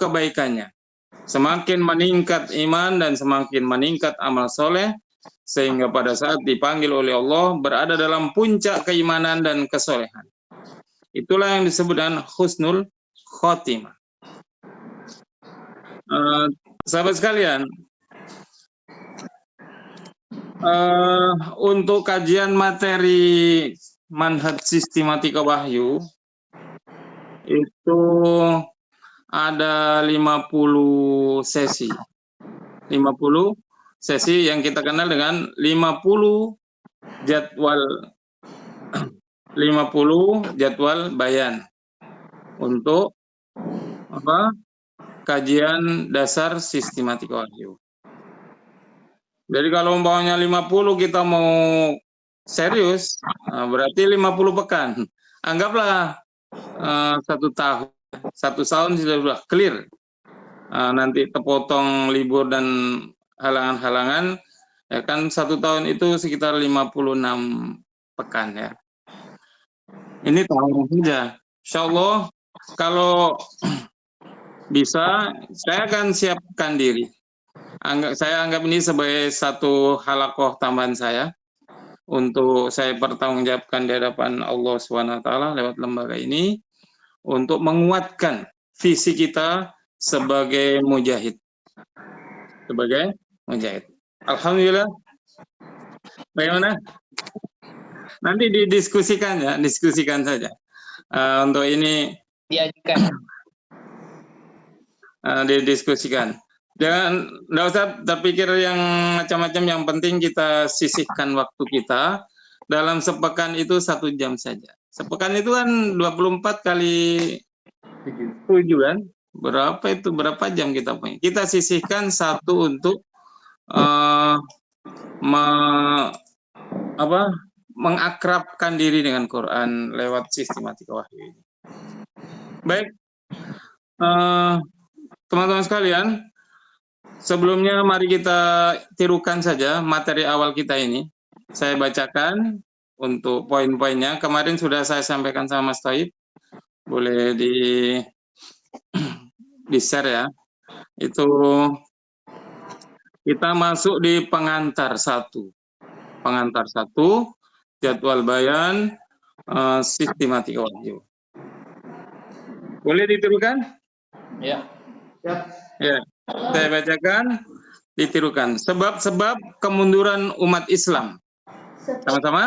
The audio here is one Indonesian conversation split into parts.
kebaikannya. Semakin meningkat iman dan semakin meningkat amal soleh, sehingga pada saat dipanggil oleh Allah berada dalam puncak keimanan dan kesolehan. Itulah yang disebut dengan husnul khotimah. Sahabat sekalian, untuk kajian materi manhaj sistematika wahyu itu ada 50 sesi. 50 sesi yang kita kenal dengan 50 jadwal 50 jadwal bayan untuk kajian dasar sistematika wahyu. Jadi kalau umpamanya 50 kita mau serius, berarti 50 pekan. Anggaplah 1 tahun. 1 tahun sudah clear. Nanti terpotong libur dan halangan-halangan, ya kan 1 tahun itu sekitar 56 pekan ya. Ini tahun saja. Insyaallah kalau bisa, saya akan siapkan diri. Saya anggap ini sebagai satu halakoh tambahan saya untuk saya pertanggungjawabkan di hadapan Allah SWT lewat lembaga ini untuk menguatkan visi kita sebagai mujahid. Alhamdulillah. Bagaimana? Nanti didiskusikan ya, diskusikan saja. Untuk ini diajukan. Didiskusikan. Jangan, enggak usah terpikir yang macam-macam, yang penting kita sisihkan waktu kita. Dalam sepekan itu 1 jam saja. Sepekan itu kan 24 kali 7 kan? Berapa jam kita punya? Kita sisihkan 1 untuk mengakrabkan diri dengan Quran lewat sistematika wahyu ini. Baik. Teman-teman sekalian, sebelumnya mari kita tirukan saja materi awal kita ini. Saya bacakan untuk poin-poinnya. Kemarin sudah saya sampaikan sama Mas Taib. Boleh di-share ya. Itu kita masuk di pengantar 1. Pengantar 1, jadwal bayan sistematika wahyu. Boleh ditirukan? Ya. Ya, saya bacakan, ditirukan. Sebab-sebab kemunduran umat Islam. Sama-sama.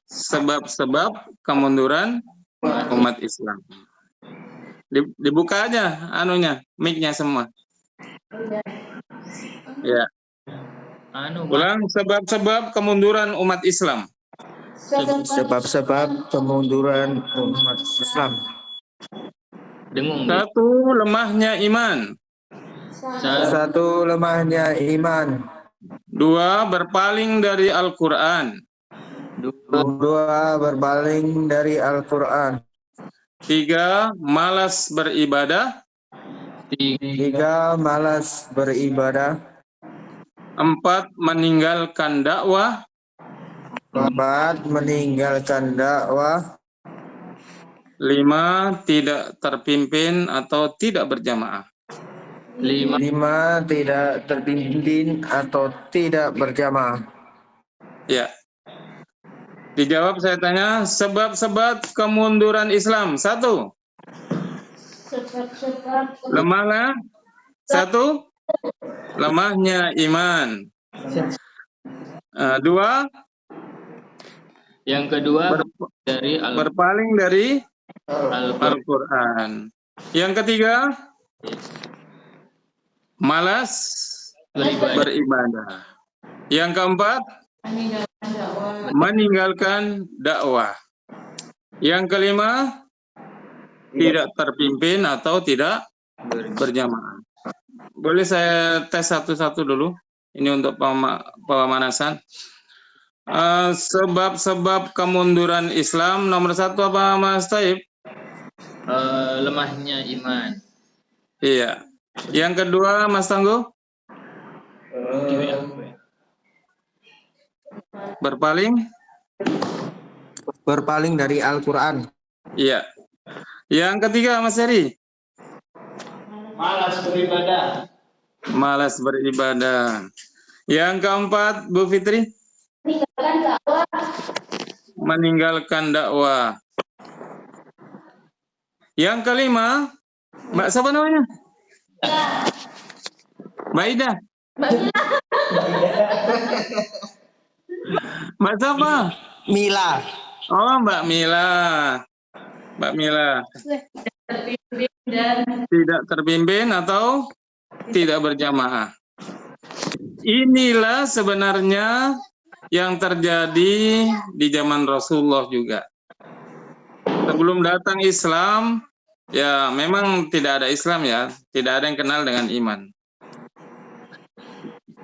Sebab-sebab kemunduran umat Islam. Dibuka aja anunya, mic-nya semua. Ya. Ulang, sebab-sebab kemunduran umat Islam. Sebab-sebab kemunduran umat Islam. Dengung. 1, lemahnya iman. 1, lemahnya iman. 2, berpaling dari Al-Quran. 2, berpaling dari Al-Quran. 3, malas beribadah. 3, malas beribadah. 4, meninggalkan dakwah. 4, meninggalkan dakwah. 5, tidak terpimpin atau tidak berjamaah. 5, tidak terpimpin atau tidak berjamaah. Ya. Dijawab, saya tanya, sebab-sebab kemunduran Islam. 1. Lemahnya. 1, lemahnya iman. 2, yang kedua dari berpaling dari Al-Quran. Yang ketiga, malas beribadah. Yang keempat, meninggalkan dakwah. Yang kelima, tidak terpimpin atau tidak berjamaah. Boleh saya tes satu-satu dulu? Ini untuk pemanasan. Sebab-sebab kemunduran Islam nomor 1 apa Mas Taib? Lemahnya iman. Iya. Yang kedua Mas Tangguh? Berpaling dari Al-Quran. Iya. Yang ketiga Mas Heri? Malas beribadah. Malas beribadah. Yang keempat, Bu Fitri? Meninggalkan dakwah. Yang kelima, Mbak siapa namanya? Mbak Ida. Mbak siapa? Mila. Oh, Mbak Mila. Mbak Mila. Tidak terpimpin atau tidak berjamaah. Inilah sebenarnya yang terjadi di zaman Rasulullah juga. Sebelum datang Islam, ya memang tidak ada Islam ya, tidak ada yang kenal dengan iman.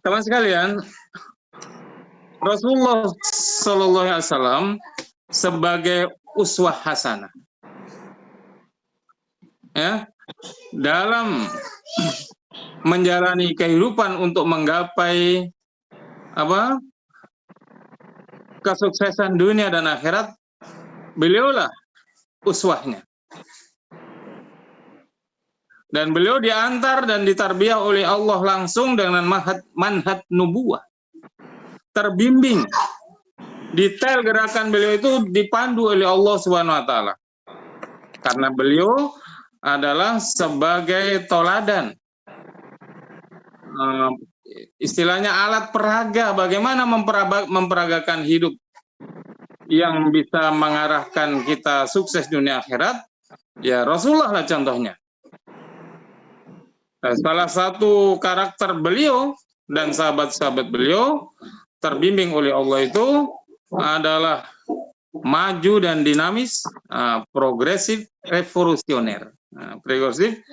Teman sekalian, Rasulullah Shallallahu Alaihi Wasallam sebagai uswah hasanah, ya, dalam menjalani kehidupan untuk menggapai apa kesuksesan dunia dan akhirat, beliaulah uswahnya. Dan beliau diantar dan ditarbiyah oleh Allah langsung dengan manhaj nubuwah. Terbimbing. Detail gerakan beliau itu dipandu oleh Allah Subhanahu wa taala. Karena beliau adalah sebagai toladan. Istilahnya alat peraga, bagaimana memperagakan hidup yang bisa mengarahkan kita sukses dunia akhirat. Ya Rasulullah lah contohnya. Nah, salah satu karakter beliau dan sahabat-sahabat beliau terbimbing oleh Allah itu adalah maju dan dinamis, progresif, revolusioner. Progresif,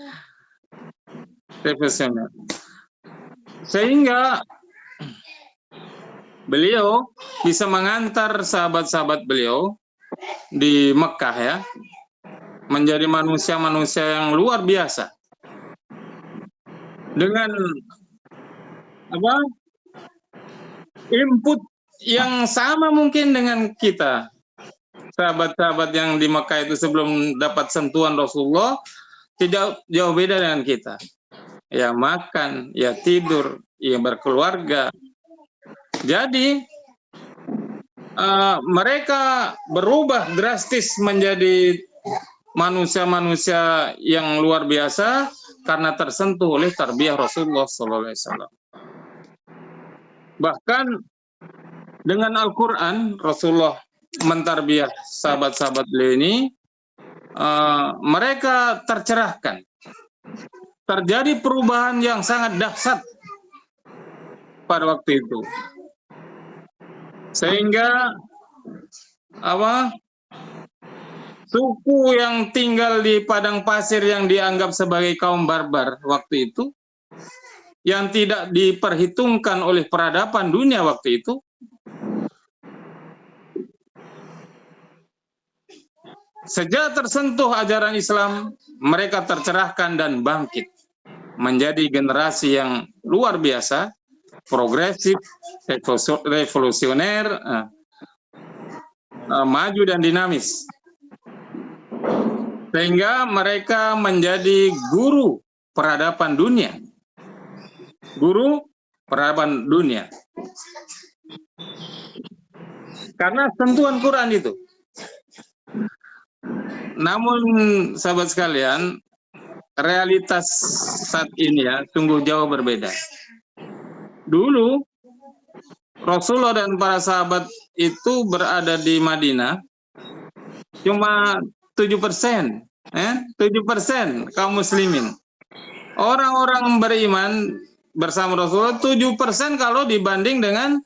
revolusioner. Sehingga beliau bisa mengantar sahabat-sahabat beliau di Mekah ya, menjadi manusia-manusia yang luar biasa. Dengan input yang sama mungkin dengan kita. Sahabat-sahabat yang di Mekah itu sebelum dapat sentuhan Rasulullah tidak jauh beda dengan kita. Ya makan, ya tidur, ya berkeluarga. Jadi mereka berubah drastis menjadi manusia-manusia yang luar biasa karena tersentuh oleh tarbiyah Rasulullah SAW. Bahkan dengan Al-Quran, Rasulullah mentarbiyah sahabat-sahabat beliau ini, mereka tercerahkan. Terjadi perubahan yang sangat dahsyat pada waktu itu. Sehingga suku yang tinggal di padang pasir yang dianggap sebagai kaum barbar waktu itu, yang tidak diperhitungkan oleh peradaban dunia waktu itu, sejak tersentuh ajaran Islam, mereka tercerahkan dan bangkit menjadi generasi yang luar biasa, progresif, revolusioner, maju dan dinamis. Sehingga mereka menjadi guru peradaban dunia. Guru peradaban dunia. Karena sentuhan Quran itu. Namun sahabat sekalian, realitas saat ini ya sungguh jauh berbeda. Dulu Rasulullah dan para sahabat itu berada di Madinah cuma 7%, 7% kaum muslimin. Orang-orang beriman bersama Rasulullah 7% kalau dibanding dengan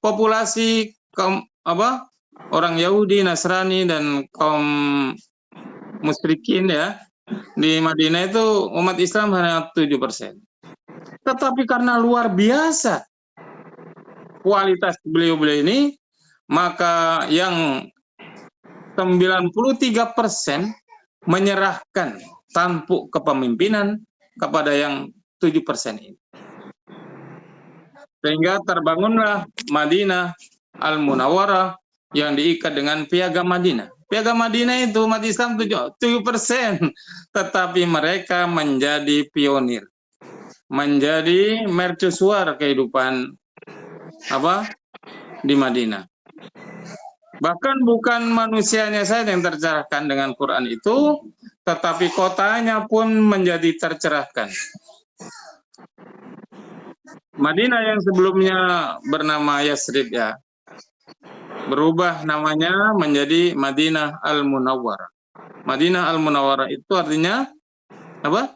populasi kaum orang Yahudi, Nasrani dan kaum musyrikin ya. Di Madinah itu umat Islam hanya 7%. Tetapi karena luar biasa kualitas beliau-beliau ini, maka yang 93% menyerahkan tampuk kepemimpinan kepada yang 7% ini. Sehingga terbangunlah Madinah Al-Munawwarah yang diikat dengan piagam Madinah. Piagam Madinah itu umat Islam 7%, tetapi mereka menjadi pionir, menjadi mercusuar kehidupan di Madinah. Bahkan bukan manusianya saja yang tercerahkan dengan Quran itu, tetapi kotanya pun menjadi tercerahkan. Madinah yang sebelumnya bernama Yasrib ya, berubah namanya menjadi Madinah Al-Munawwarah. Madinah Al-Munawwarah itu artinya apa?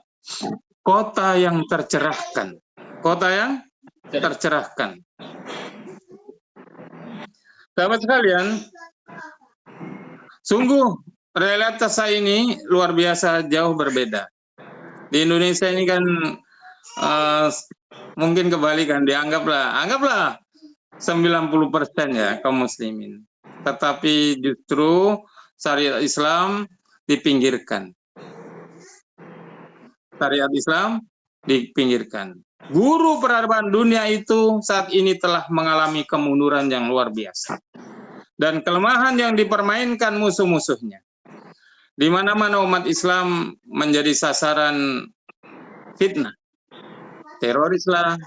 Kota yang tercerahkan. Kota yang tercerahkan. Sahabat sekalian, sungguh realitas ini luar biasa jauh berbeda. Di Indonesia ini kan mungkin kebalikan, anggaplah 90% ya kaum muslimin. Tetapi justru syariat Islam dipinggirkan. Syariat Islam dipinggirkan. Guru peradaban dunia itu saat ini telah mengalami kemunduran yang luar biasa. Dan kelemahan yang dipermainkan musuh-musuhnya. Di mana-mana umat Islam menjadi sasaran fitnah. Terorislah.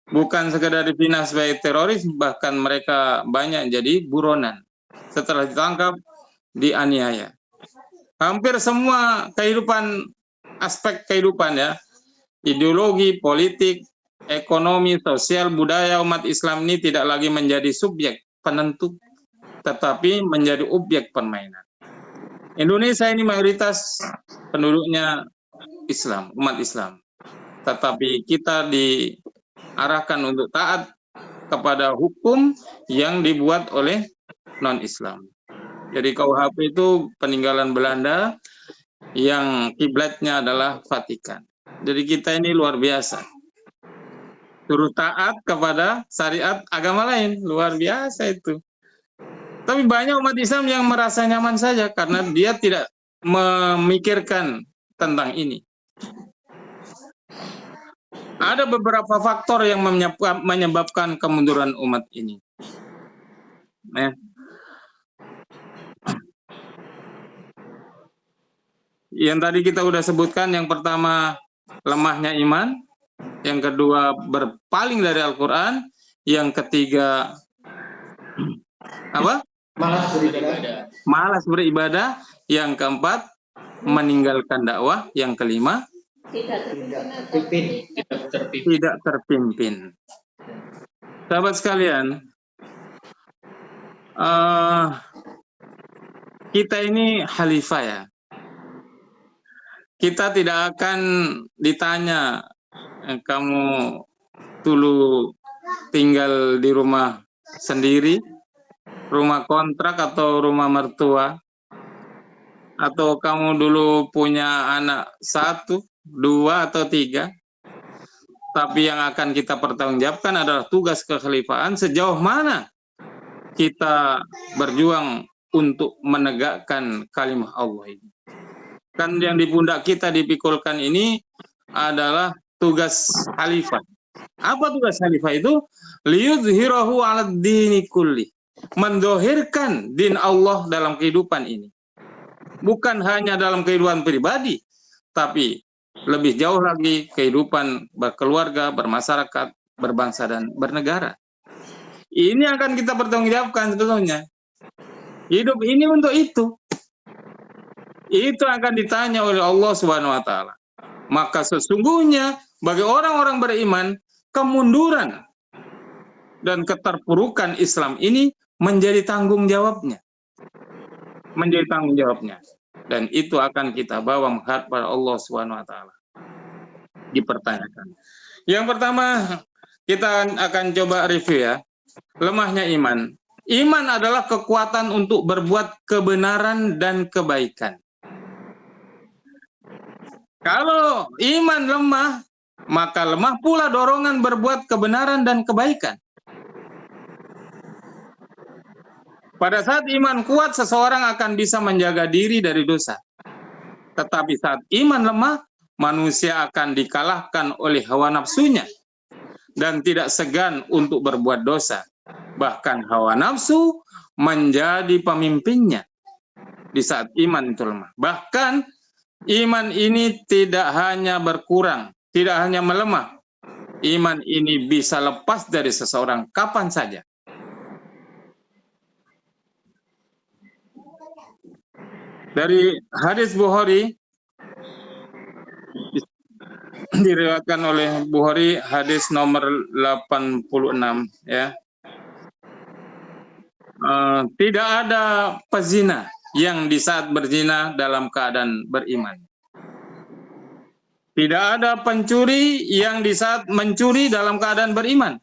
Bukan sekedar dibina sebagai teroris, bahkan mereka banyak jadi buronan. Setelah ditangkap, dianiaya. Hampir semua aspek kehidupan ya, ideologi, politik, ekonomi, sosial, budaya umat Islam ini tidak lagi menjadi subjek penentu, tetapi menjadi objek permainan. Indonesia ini mayoritas penduduknya Islam, umat Islam. Tetapi kita diarahkan untuk taat kepada hukum yang dibuat oleh non-Islam. Jadi KUHP itu peninggalan Belanda yang kiblatnya adalah Vatikan. Jadi kita ini luar biasa. Suruh taat kepada syariat agama lain, luar biasa itu. Tapi banyak umat Islam yang merasa nyaman saja karena dia tidak memikirkan tentang ini. Ada beberapa faktor yang menyebabkan kemunduran umat ini. Yang tadi kita sudah sebutkan, yang pertama lemahnya iman, yang kedua berpaling dari Al-Quran, yang ketiga malas beribadah, yang keempat meninggalkan dakwah, yang kelima tidak terpimpin. Sahabat sekalian, kita ini khalifah ya. Kita tidak akan ditanya, kamu dulu tinggal di rumah sendiri, rumah kontrak atau rumah mertua, atau kamu dulu punya anak 1, 2, atau 3. Tapi yang akan kita pertanggungjawabkan adalah tugas kekhalifahan, sejauh mana kita berjuang untuk menegakkan kalimat Allah ini. Kan yang di pundak kita dipikulkan ini adalah tugas khalifah. Apa tugas khalifah itu? Liyudhhirahu 'alad dini kulli. Mendohirkan din Allah dalam kehidupan ini. Bukan hanya dalam kehidupan pribadi, tapi lebih jauh lagi kehidupan berkeluarga, bermasyarakat, berbangsa dan bernegara. Ini akan kita pertanggungjawabkan sebetulnya. Hidup ini untuk itu. Itu akan ditanya oleh Allah Subhanahu wa taala. Maka sesungguhnya bagi orang-orang beriman, kemunduran dan keterpurukan Islam ini menjadi tanggung jawabnya. Menjadi tanggung jawabnya. Dan itu akan kita bawa menghadap pada Allah Subhanahu wa taala. Dipertanyakan. Yang pertama, kita akan coba review ya. Lemahnya iman. Iman adalah kekuatan untuk berbuat kebenaran dan kebaikan. Kalau iman lemah, maka lemah pula dorongan berbuat kebenaran dan kebaikan. Pada saat iman kuat, seseorang akan bisa menjaga diri dari dosa. Tetapi saat iman lemah, manusia akan dikalahkan oleh hawa nafsunya dan tidak segan untuk berbuat dosa. Bahkan hawa nafsu menjadi pemimpinnya di saat iman itu lemah. Bahkan iman ini tidak hanya berkurang, tidak hanya melemah. Iman ini bisa lepas dari seseorang kapan saja. Dari hadis Bukhari, diriwayatkan oleh Bukhari, hadis nomor 86 ya. Tidak ada pezina yang di saat berzina dalam keadaan beriman. Tidak ada pencuri yang di saat mencuri dalam keadaan beriman.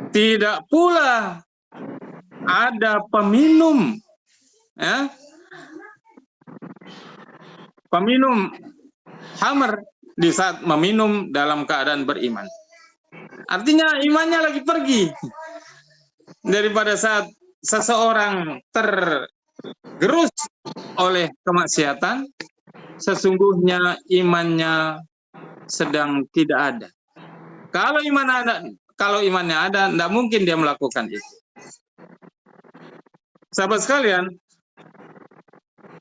Tidak pula ada peminum, ya, peminum khamr di saat meminum dalam keadaan beriman. Artinya imannya lagi pergi. Daripada saat seseorang tergerus oleh kemaksiatan, sesungguhnya imannya sedang tidak ada. Kalau imannya ada, tidak mungkin dia melakukan itu. Sahabat sekalian,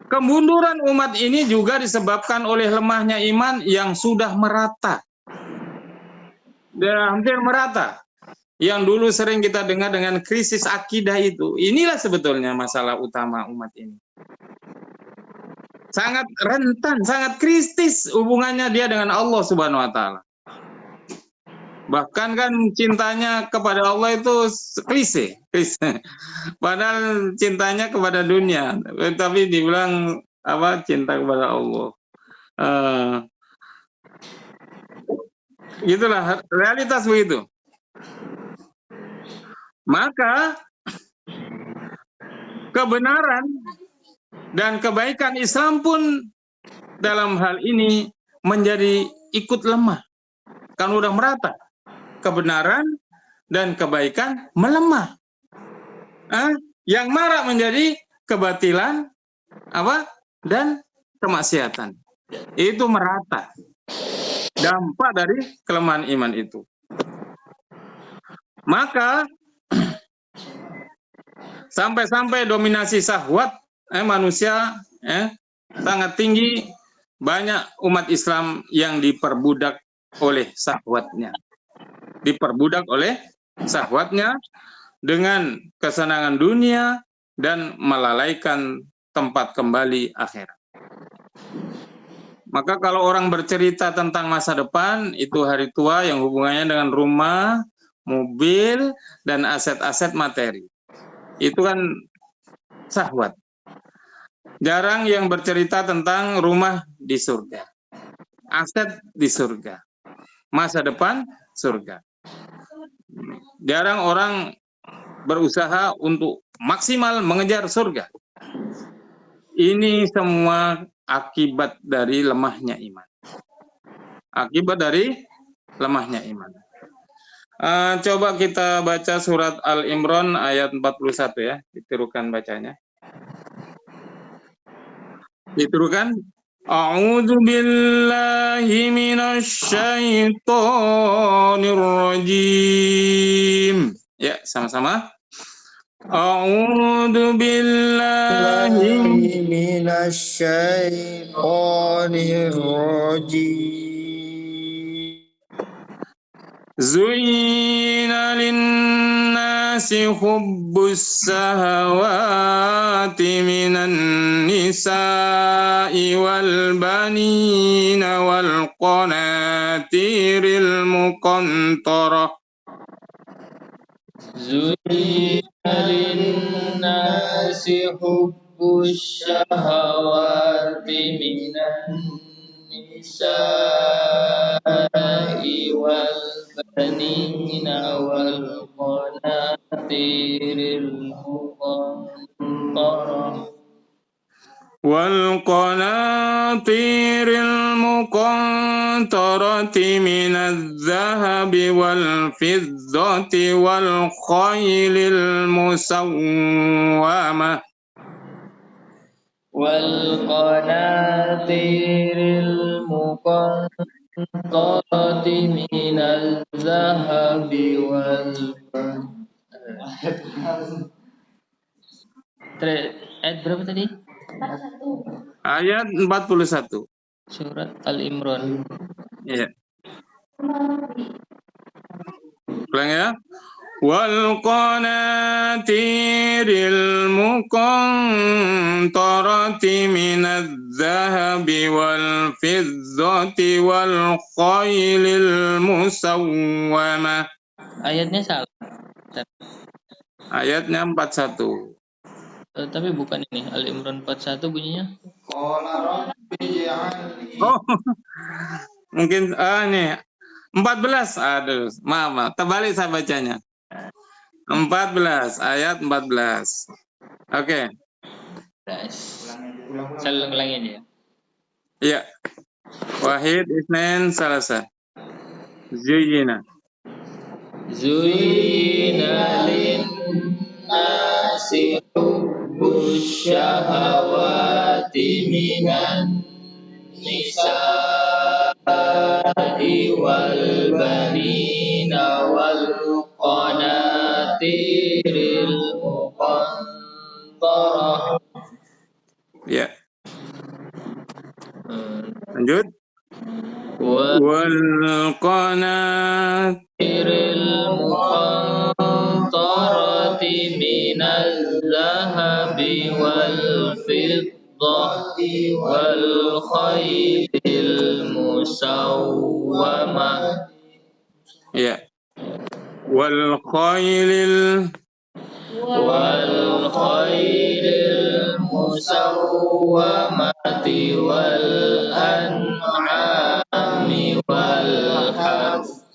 kemunduran umat ini juga disebabkan oleh lemahnya iman yang sudah merata. Dia hampir merata. Yang dulu sering kita dengar dengan krisis akidah itu. Inilah sebetulnya masalah utama umat ini. Sangat rentan, sangat kritis hubungannya dia dengan Allah Subhanahu wa taala. Bahkan kan cintanya kepada Allah itu klise. Padahal cintanya kepada dunia, tapi dibilang apa, cinta kepada Allah. Gitulah realitas begitu. Maka kebenaran dan kebaikan Islam pun dalam hal ini menjadi ikut lemah. Kan udah merata. Kebenaran dan kebaikan melemah. Yang marak menjadi kebatilan dan kemaksiatan. Itu merata. Dampak dari kelemahan iman itu. Maka sampai-sampai dominasi syahwat manusia sangat tinggi, banyak umat Islam yang diperbudak oleh syahwatnya. Diperbudak oleh syahwatnya dengan kesenangan dunia dan melalaikan tempat kembali akhirat. Maka kalau orang bercerita tentang masa depan, itu hari tua yang hubungannya dengan rumah, mobil, dan aset-aset materi. Itu kan syahwat. Jarang yang bercerita tentang rumah di surga, aset di surga, masa depan surga. Jarang orang berusaha untuk maksimal mengejar surga. Ini semua akibat dari lemahnya iman. Akibat dari lemahnya iman. Coba kita baca surat Al-Imran ayat 41 ya, ditirukan bacanya. Ditirukan. A'udzu billahi minasy syaithanir rajim. Ya, sama-sama. A'udzu billahi minasy syaithanir rajim. Zuyyina lin-nasi hubbus sahawati minan nisa'i wal banina wal qanatiril muqantarah. Zuyyina lin-nasi hubbus syahawati minan nisa'i wal banina wal qanatiril muqantarah والقناطير المقنطرة من الذهب والفضة والخيل المسومة والقناطير المقنطرة من الذهب والفضة Ayat berapa tadi? Ayat 41. Surat Al-Imran. Iya. Ulang ya. Wal qanatiril muqantarati minadz zahabi wal fiddati wal khailil musawwamah. Ayatnya salah. Ayatnya 41. Tapi bukan ini. Al-Imran 41 bunyinya. Oh, mungkin nih 14. Aduh, maaf. Terbalik saya bacanya. 14, ayat 14. Oke. Saya ulangi aja ya. Iya. Wahid, Isnin, Salasa. Zuyina. Zuyina lin-nasi hubbus syahawati minan nisa'i wal banina wal qanatiril muqantarah. Ya. Lanjut. Wal qanatiril muqantarati minal zahabi wal fiddati wal khailil musawwamah. Ya. Wal khailil musawwamati wal an'ami wal harth.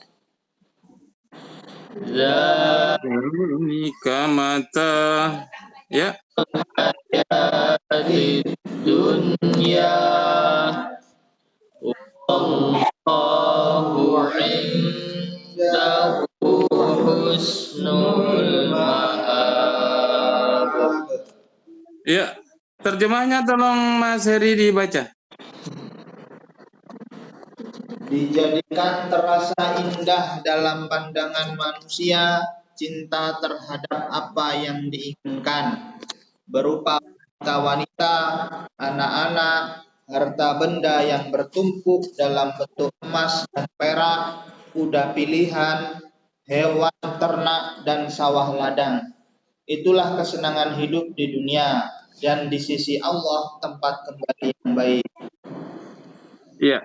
Zalika mata. Ya. Hayati dunya wallahu indahu husnul ma'ab. Ya. Terjemahnya tolong Mas Heri dibaca. Dijadikan terasa indah dalam pandangan manusia cinta terhadap apa yang diinginkan, berupa wanita, anak-anak, harta benda yang bertumpuk dalam bentuk emas dan perak, kuda pilihan, hewan ternak, dan sawah ladang. Itulah kesenangan hidup di dunia, dan di sisi Allah tempat kembali yang baik. Iya.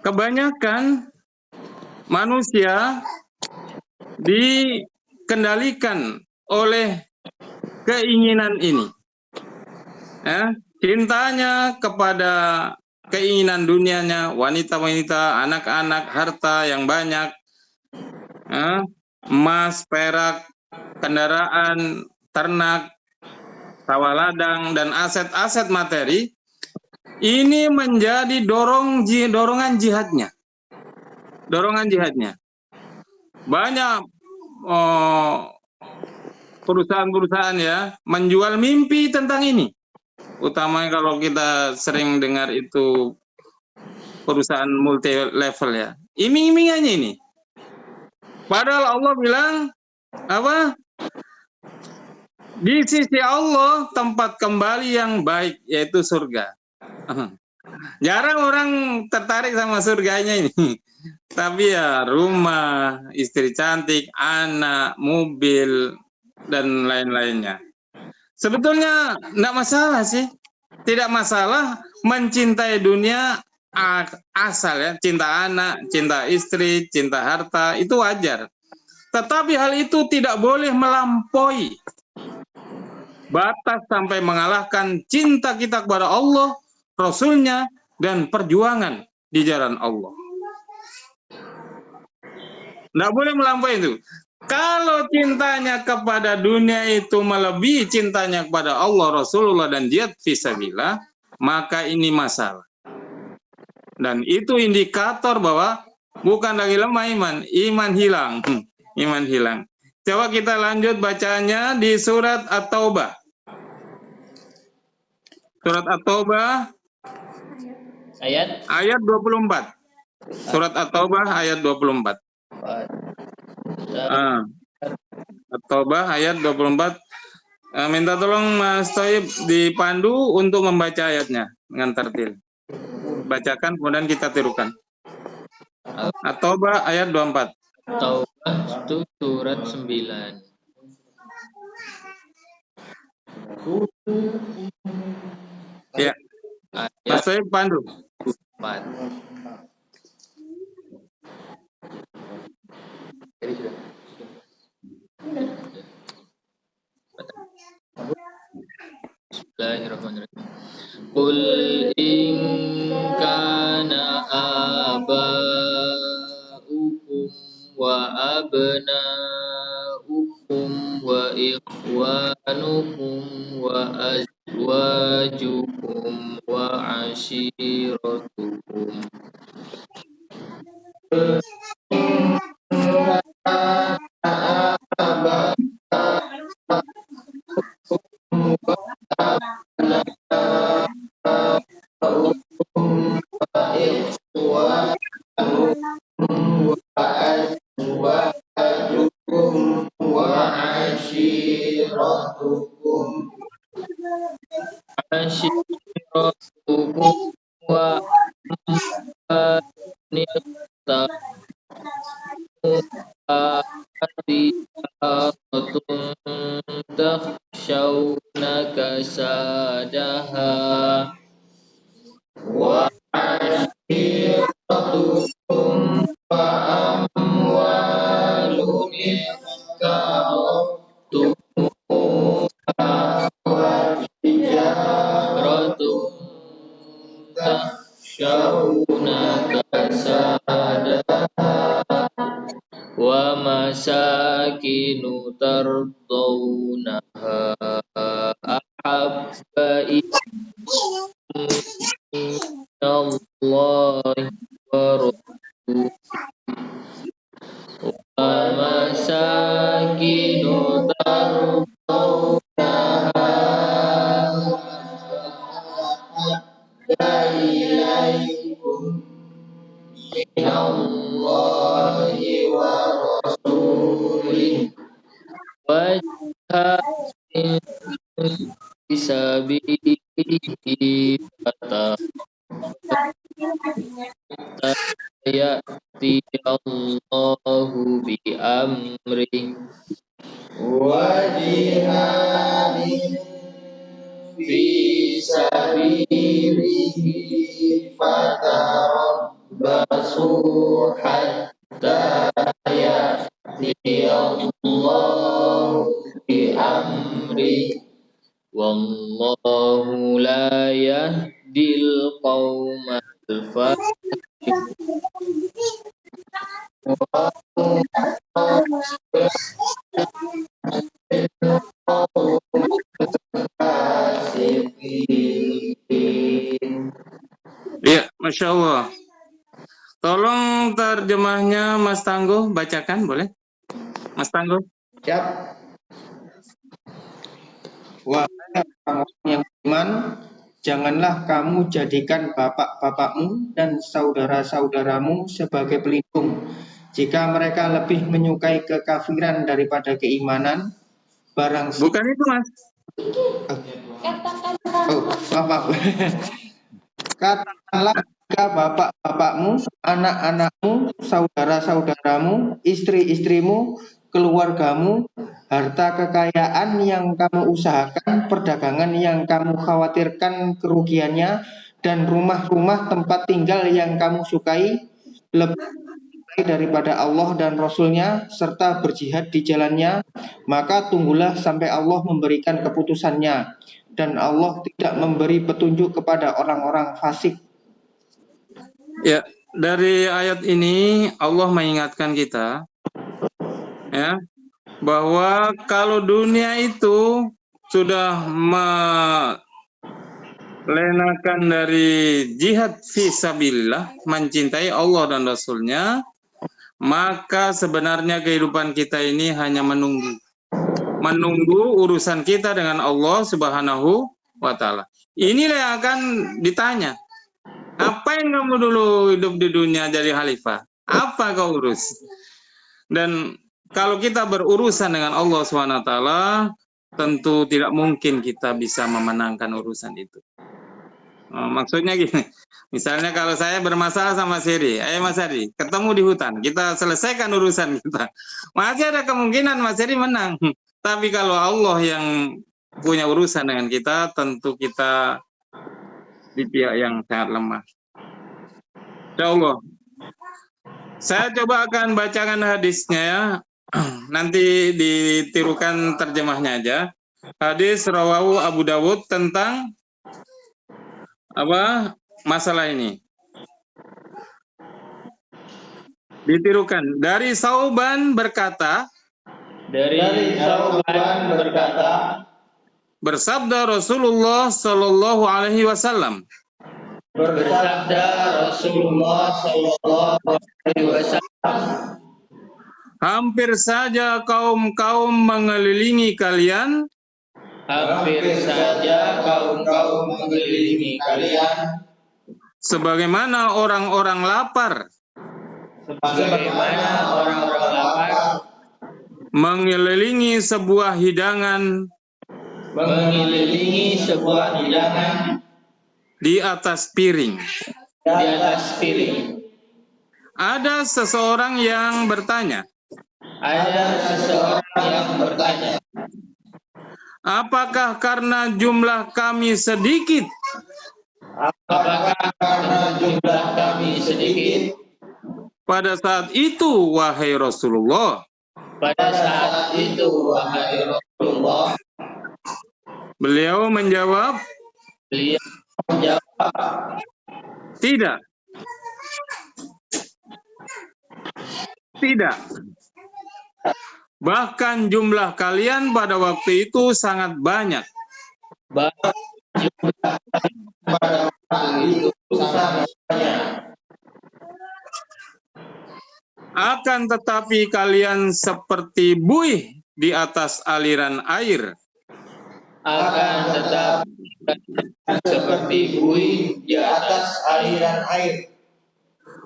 Kebanyakan manusia dikendalikan oleh keinginan ini. Cintanya kepada keinginan dunianya, wanita-wanita, anak-anak, harta yang banyak, emas, perak, kendaraan, ternak, sawah ladang, dan aset-aset materi. Ini menjadi dorongan jihadnya. Banyak perusahaan-perusahaan ya menjual mimpi tentang ini. Utamanya kalau kita sering dengar itu perusahaan multi level ya. Iming-imingannya ini. Padahal Allah bilang apa? Di sisi Allah tempat kembali yang baik, yaitu surga. Jarang orang tertarik sama surganya ini. Tapi ya rumah, istri cantik, anak, mobil, dan lain-lainnya. Sebetulnya tidak masalah sih. Tidak masalah mencintai dunia asal ya. Cinta anak, cinta istri, cinta harta, itu wajar. Tetapi hal itu tidak boleh melampaui batas sampai mengalahkan cinta kita kepada Allah, Rasulnya, dan perjuangan di jalan Allah. Tidak boleh melampaui itu. Kalau cintanya kepada dunia itu melebihi cintanya kepada Allah, Rasulullah, dan jihad fisabilillah, maka ini masalah. Dan itu indikator bahwa bukan lagi lemah iman hilang. Iman hilang. Coba kita lanjut bacanya di surat At-Taubah. Surat At-Taubah ayat 24. Surat At-Taubah ayat 24. Taubah ayat 24. Minta tolong Mas Toib dipandu untuk membaca ayatnya dengan tertil. Bacakan kemudian kita tirukan. Taubah ayat 24. Taubah itu surat 9. Ya, Mas Ayat Toib pandu. 4. Bismillahirrahmanirrahim. Qul in kana aba'ukum wa abna'ukum wa ikhwanukum wa azwajukum wa ashiratukum ashiratukum wa takhshawna kasadaha wa ashiratukum wa amwalun tijaratun takhshawna kasadaha wa masakinu tardawnaha ahabba ilallahi wa rasulihi wa masakinu tardawnaha ilaikum minallahi wa rasulihi wa jihadin fisabilihi ya'ti Allahu bi amri wa jihadin fisabilihi fatarabbasu hatta ya'ti Allahu bi amri wallahu la yahdil qaumal fasiqin. Ya, Masya Allah. Tolong terjemahnya Mas Tangguh, bacakan boleh? Mas Tangguh. Siap. Wahai orang-orang yang beriman, janganlah kamu jadikan bapak-bapakmu dan saudara-saudaramu sebagai pelindung. Jika mereka lebih menyukai kekafiran daripada keimanan, barang Bukan itu, Mas. maaf. Katakanlah jika bapak-bapakmu, anak-anakmu, saudara-saudaramu, istri-istrimu, keluargamu, harta kekayaan yang kamu usahakan, perdagangan yang kamu khawatirkan kerugiannya, dan rumah-rumah tempat tinggal yang kamu sukai lebih daripada Allah dan Rasul-Nya serta berjihad di jalannya, maka tunggulah sampai Allah memberikan keputusannya, dan Allah tidak memberi petunjuk kepada orang-orang fasik. Ya, dari ayat ini Allah mengingatkan kita ya bahwa kalau dunia itu sudah melenakan dari jihad fisabilillah, mencintai Allah dan Rasul-Nya, maka sebenarnya kehidupan kita ini hanya menunggu urusan kita dengan Allah Subhanahu wa Ta'ala. Inilah yang akan ditanya. Apa yang kamu dulu hidup di dunia jadi khalifah? Apa kau urus? Dan kalau kita berurusan dengan Allah SWT, tentu tidak mungkin kita bisa memenangkan urusan itu. Maksudnya gini, misalnya kalau saya bermasalah sama Mas Heri, Mas Heri, ketemu di hutan, kita selesaikan urusan kita. Masih ada kemungkinan Mas Heri menang. Tapi kalau Allah yang punya urusan dengan kita, tentu kita di pihak yang sangat lemah. Insya Allah. Saya coba akan bacakan hadisnya ya. Nanti ditirukan terjemahnya aja. Hadis rawahu Abu Dawud tentang apa masalah ini. Ditirukan dari Sauban berkata, bersabda Rasulullah Shallallahu Alaihi Wasallam. Hampir saja kaum-kaum mengelilingi kalian. Sebagaimana orang-orang lapar. Mengelilingi sebuah hidangan. Di atas piring. Ada seseorang yang bertanya. Apakah karena jumlah kami sedikit? Pada saat itu, wahai Rasulullah. Beliau menjawab, tidak. Tidak. Bahkan jumlah kalian pada waktu itu sangat banyak. Akan tetapi kalian seperti buih di atas aliran air.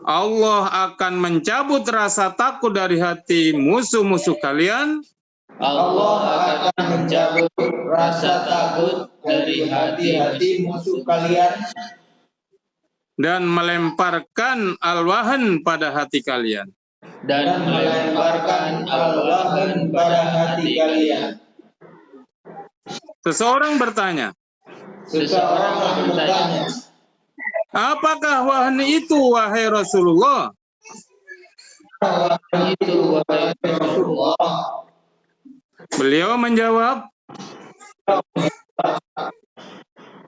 Allah akan mencabut rasa takut dari hati musuh-musuh kalian. Dan melemparkan al-wahan pada hati kalian. Seseorang bertanya. Apakah wahan itu, wahai Rasulullah? Beliau menjawab,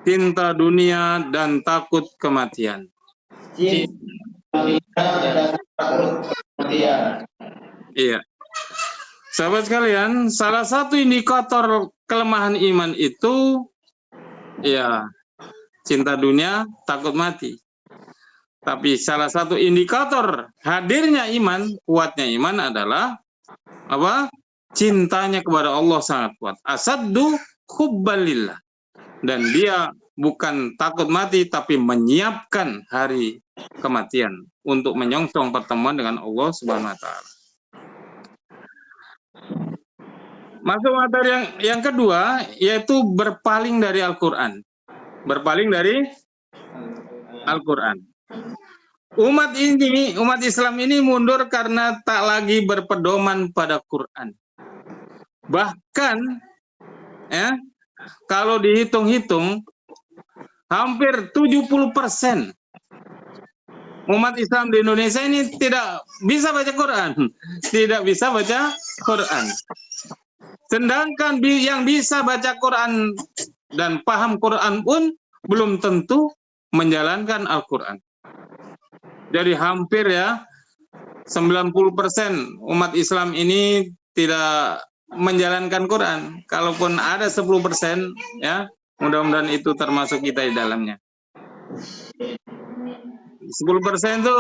cinta dunia dan takut kematian. Iya. Sahabat sekalian, salah satu indikator kelemahan iman itu ya cinta dunia, takut mati. Tapi salah satu indikator hadirnya iman, kuatnya iman adalah apa? Cintanya kepada Allah sangat kuat. Asaddu hubbalillah. Dan dia bukan takut mati, tapi menyiapkan hari kematian untuk menyongsong pertemuan dengan Allah Subhanahu wa Ta'ala. Masuk materi yang kedua, yaitu berpaling dari Al-Quran. Berpaling dari Al-Quran. Umat Islam ini mundur karena tak lagi berpedoman pada Quran. Bahkan, ya, kalau dihitung-hitung, hampir 70% umat Islam di Indonesia ini tidak bisa baca Quran. Tidak bisa baca Quran. Sedangkan yang bisa baca Quran dan paham Quran pun belum tentu menjalankan Al-Quran. Jadi hampir ya 90% umat Islam ini tidak menjalankan Quran. Kalaupun ada 10% ya, mudah-mudahan itu termasuk kita di dalamnya. 10% itu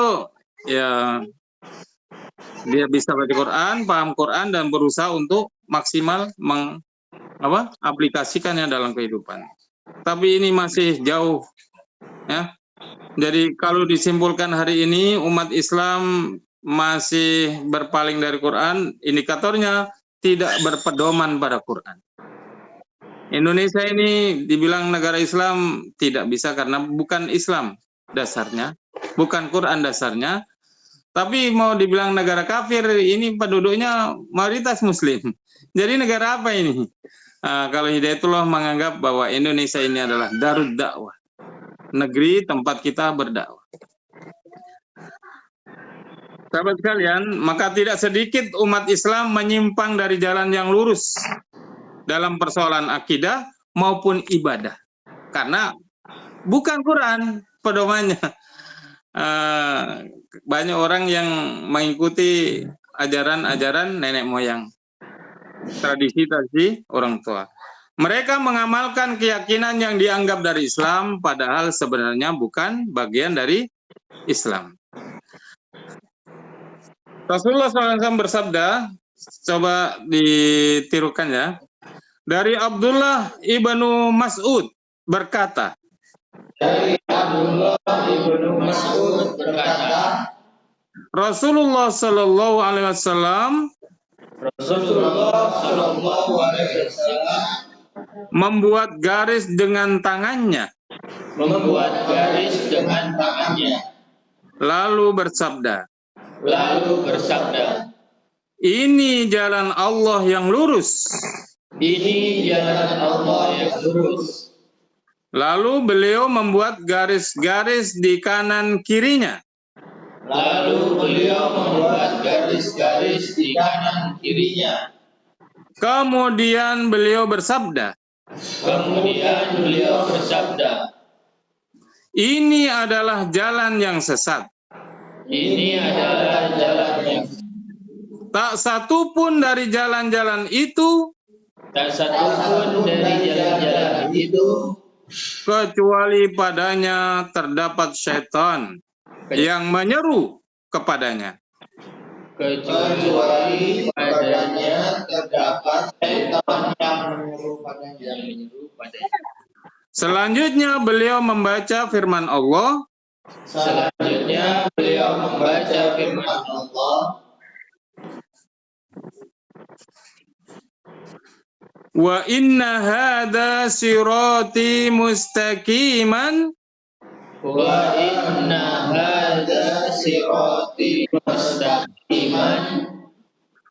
ya dia bisa baca Quran, paham Quran dan berusaha untuk maksimal aplikasikannya dalam kehidupan. Tapi ini masih jauh ya. Jadi kalau disimpulkan hari ini umat Islam masih berpaling dari Quran, indikatornya tidak berpedoman pada Quran. Indonesia ini dibilang negara Islam tidak bisa karena bukan Islam dasarnya, bukan Quran dasarnya. Tapi mau dibilang negara kafir, ini penduduknya mayoritas Muslim. Jadi negara apa ini? Kalau Hidayatullah menganggap bahwa Indonesia ini adalah darud dakwah, negeri tempat kita berdakwah. Sahabat sekalian, maka tidak sedikit umat Islam menyimpang dari jalan yang lurus dalam persoalan akidah maupun ibadah, karena bukan Quran pedomannya. Banyak orang yang mengikuti ajaran-ajaran nenek moyang, tradisi orang tua. Mereka mengamalkan keyakinan yang dianggap dari Islam, padahal sebenarnya bukan bagian dari Islam. Rasulullah SAW bersabda, coba ditirukan ya, dari Abdullah ibnu Mas'ud berkata, Dari Abdullah ibnu Mas'ud berkata, Rasulullah Shallallahu Alaihi Wasallam membuat garis dengan tangannya, lalu bersabda, ini jalan Allah yang lurus. Lalu beliau membuat garis-garis di kanan kirinya. Kemudian beliau bersabda, ini adalah jalan yang sesat. Tak satu pun dari jalan-jalan itu kecuali padanya terdapat syaitan yang menyeru kepadanya. Selanjutnya beliau membaca firman Allah. Wa inna hadza sirati mustaqiman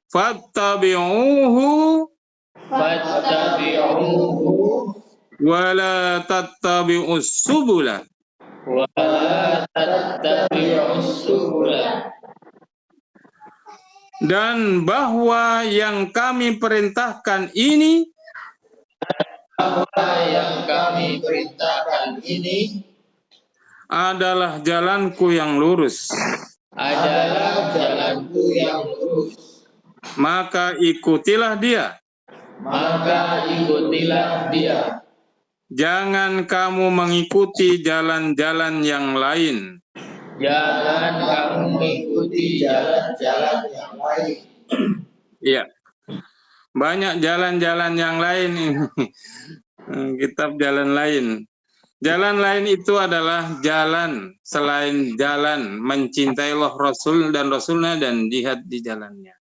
fattabi'uhu wa la tattabi'us subula. Dan bahwa yang kami perintahkan ini adalah jalanku yang lurus. Maka ikutilah dia. Jangan kamu mengikuti jalan-jalan yang lain. Iya. Banyak jalan-jalan yang lain ini. Kitab jalan lain. Jalan lain itu adalah jalan selain jalan mencintai Allah, Rasul dan Rasulnya dan jihad di jalannya.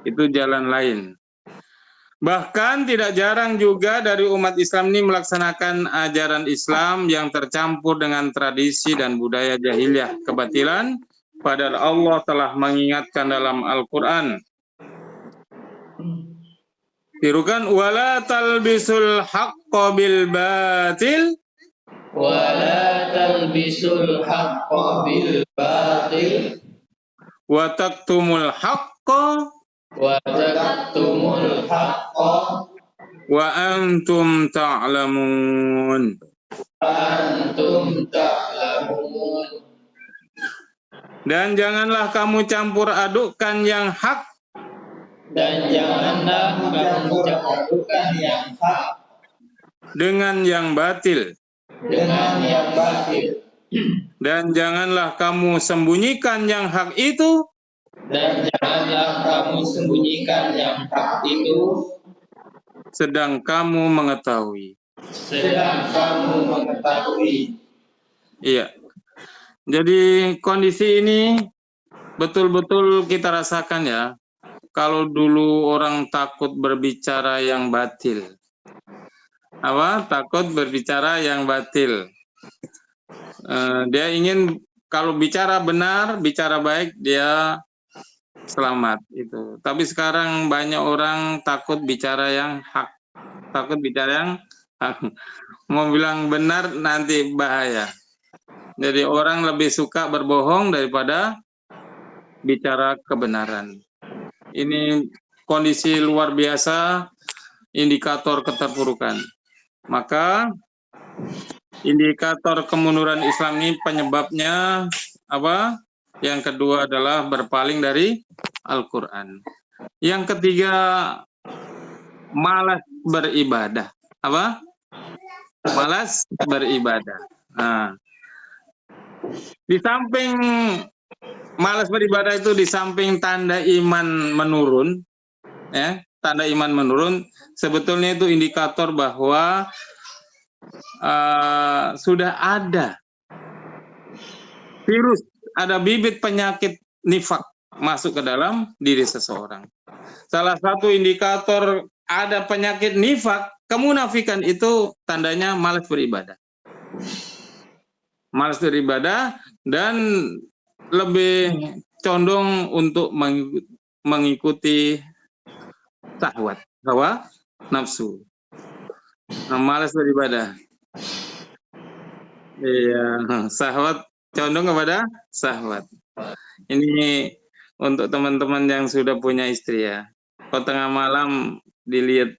Itu jalan lain. Bahkan tidak jarang juga dari umat Islam ini melaksanakan ajaran Islam yang tercampur dengan tradisi dan budaya jahiliyah kebatilan, padahal Allah telah mengingatkan dalam Al-Quran. Tirukan, wala talbisul haqqa bil batil wa taktumul haqqa wa antum ta'lamun. Dan janganlah kamu campur adukkan yang hak dengan yang batil. Dan janganlah kamu sembunyikan yang hak itu sedang kamu mengetahui. Iya. Jadi kondisi ini betul-betul kita rasakan ya. Kalau dulu orang takut berbicara yang batil. Takut berbicara yang batil. Dia ingin kalau bicara benar, bicara baik, dia selamat itu. Tapi sekarang banyak orang takut bicara yang hak. Takut bicara yang hak. Mau bilang benar nanti bahaya. Jadi orang lebih suka berbohong daripada bicara kebenaran. Ini kondisi luar biasa, indikator keterpurukan. Maka indikator kemunduran Islam ini penyebabnya apa? Yang kedua adalah berpaling dari Al-Quran. Yang ketiga, malas beribadah. Apa? Malas beribadah. Nah, di samping malas beribadah itu, di samping tanda iman menurun, ya, tanda iman menurun, sebetulnya itu indikator bahwa sudah ada virus, ada bibit penyakit nifak masuk ke dalam diri seseorang. Salah satu indikator ada penyakit nifak, kemunafikan itu tandanya malas beribadah. Malas beribadah dan lebih condong untuk mengikuti syahwat, hawa nafsu. Malas beribadah. Iya, syahwat, condong kepada syahwat. Ini untuk teman-teman yang sudah punya istri ya. Kalau tengah malam dilihat